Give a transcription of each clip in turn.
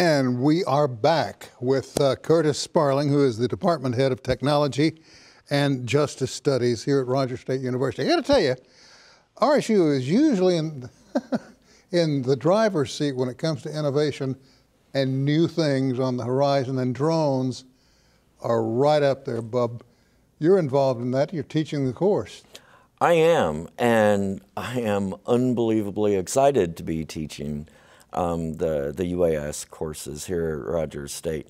And we are back with Curtis Sparling, who is the Department Head of Technology and Justice Studies here at Rogers State University. I got to tell you, RSU is usually in the driver's seat when it comes to innovation and new things on the horizon, and drones are right up there, Bub. You're involved in that. You're teaching the course. I am, and I am unbelievably excited to be teaching the UAS courses here at Rogers State.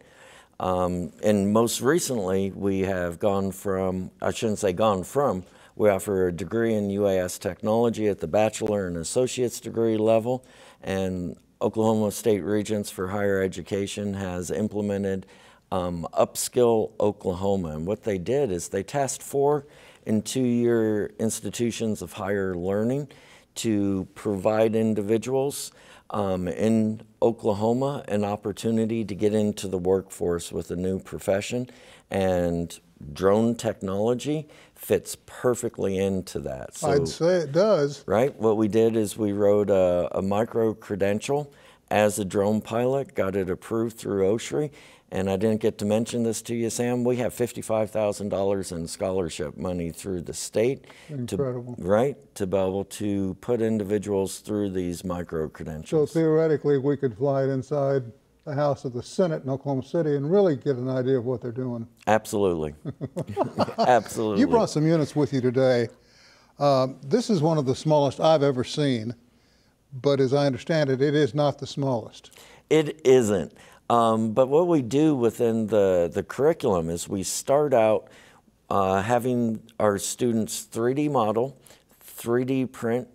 And most recently, we have gone from, I shouldn't say gone from, we offer a degree in UAS technology at the bachelor and associate's degree level, and Oklahoma State Regents for Higher Education has implemented Upskill Oklahoma. And what they did is they tasked 4 and 2-year institutions of higher learning to provide individuals in Oklahoma an opportunity to get into the workforce with a new profession, and drone technology fits perfectly into that. So, I'd say it does. Right? What we did is we wrote a micro-credential as a drone pilot, got it approved through OSHRI, and I didn't get to mention this to you, Sam. We have $55,000 in scholarship money through the state. Incredible. To be able to put individuals through these micro-credentials. So theoretically, we could fly it inside the House of the Senate in Oklahoma City and really get an idea of what they're doing. Absolutely. Absolutely. You brought some units with you today. This is one of the smallest I've ever seen, but as I understand it, it is not the smallest. It isn't. But what we do within the curriculum is we start out having our students 3D model, 3D print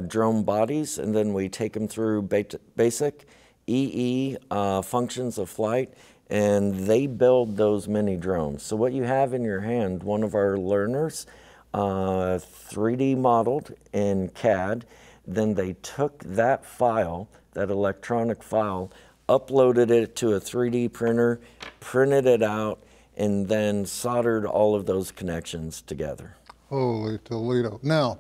drone bodies, and then we take them through basic EE functions of flight, and they build those mini drones. So what you have in your hand, one of our learners 3D modeled in CAD, then they took that file, that electronic file, uploaded it to a 3D printer, printed it out, and then soldered all of those connections together. Holy Toledo. Now,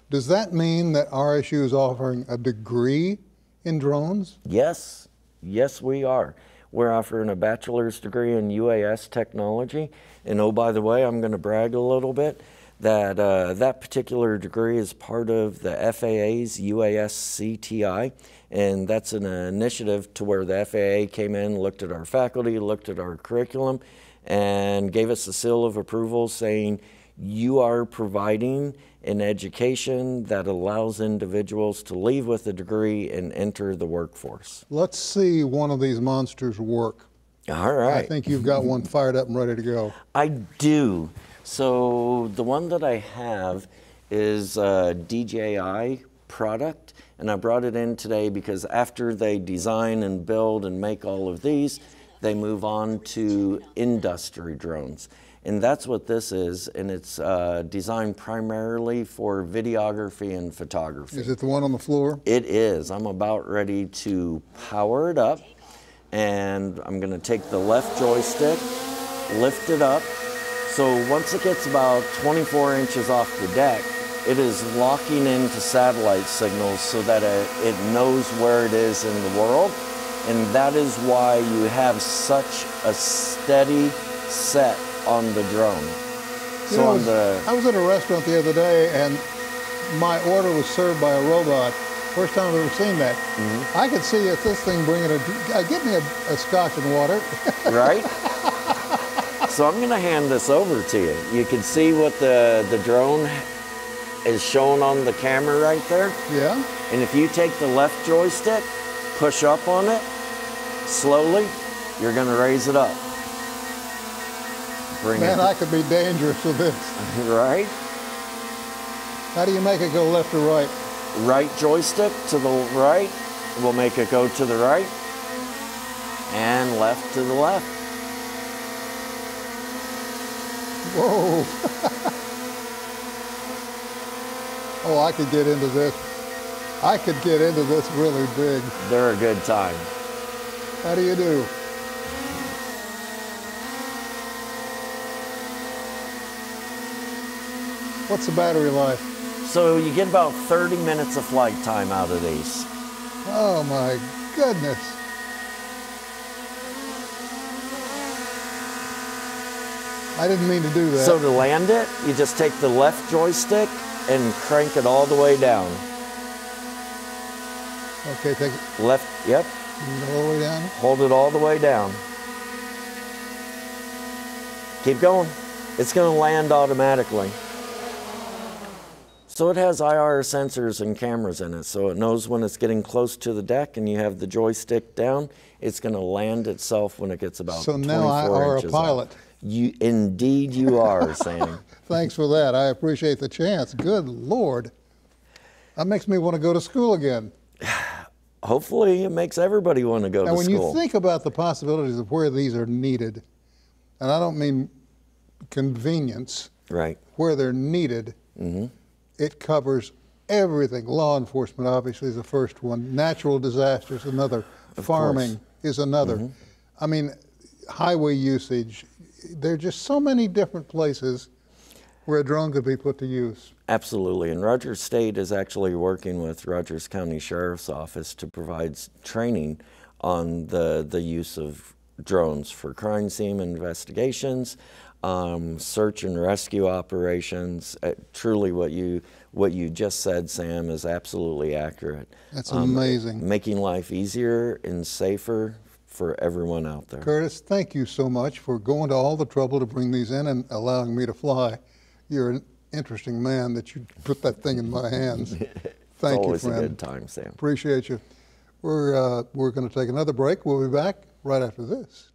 does that mean that RSU is offering a degree in drones? Yes, yes we are. We're offering a bachelor's degree in UAS technology. And oh, by the way, I'm going to brag a little bit that that particular degree is part of the FAA's UAS CTI. And that's an initiative to where the FAA came in, looked at our faculty, looked at our curriculum, and gave us a seal of approval saying, you are providing an education that allows individuals to leave with a degree and enter the workforce. Let's see one of these monsters work. All right. I think you've got one fired up and ready to go. I do. So the one that I have is a DJI product, and I brought it in today because after they design and build and make all of these, they move on to industry drones. And that's what this is, and it's designed primarily for videography and photography. Is it the one on the floor? It is. I'm about ready to power it up, and I'm going to take the left joystick, lift it up. So once it gets about 24 inches off the deck, it is locking into satellite signals so that it knows where it is in the world. And that is why you have such a steady set on the drone. So I was at a restaurant the other day and my order was served by a robot. First time I've ever seen that. Mm-hmm. I could see if this thing bringing give me a scotch and water. Right? So I'm going to hand this over to you. You can see what the drone is shown on the camera right there. Yeah. And if you take the left joystick, push up on it, slowly, you're going to raise it up. Man, I could be dangerous with this. Right? How do you make it go left or right? Right joystick to the right will make it go to the right, and left to the left. Whoa. Oh, I could get into this. I could get into this really big. They're a good time. How do you do? What's the battery life? So you get about 30 minutes of flight time out of these. Oh my goodness. I didn't mean to do that. So to land it, you just take the left joystick and crank it all the way down. Okay, take it Left, yep. all the way down. Hold it all the way down. Keep going. It's going to land automatically. So it has IR sensors and cameras in it, so it knows when it's getting close to the deck and you have the joystick down, it's going to land itself when it gets about 24 inches. So now I are a pilot. Indeed you are, Sam. Thanks for that. I appreciate the chance. Good Lord. That makes me want to go to school again. Hopefully it makes everybody want to go to school. Now, when you think about the possibilities of where these are needed, and I don't mean convenience, right, where they're needed, it covers everything. Law enforcement, obviously, is the first one. Natural disasters, another. Farming is another. I mean, highway usage. There are just so many different places where a drone could be put to use. Absolutely, and Rogers State is actually working with Rogers County Sheriff's Office to provide training on the use of drones for crime scene investigations, search and rescue operations. Truly what you just said, Sam, is absolutely accurate. That's amazing. Making life easier and safer for everyone out there. Curtis, thank you so much for going to all the trouble to bring these in and allowing me to fly. You're an interesting man that you put that thing in my hands. Thank you, friend. It's always a good time, Sam. Appreciate you. We're going to take another break. We'll be back right after this.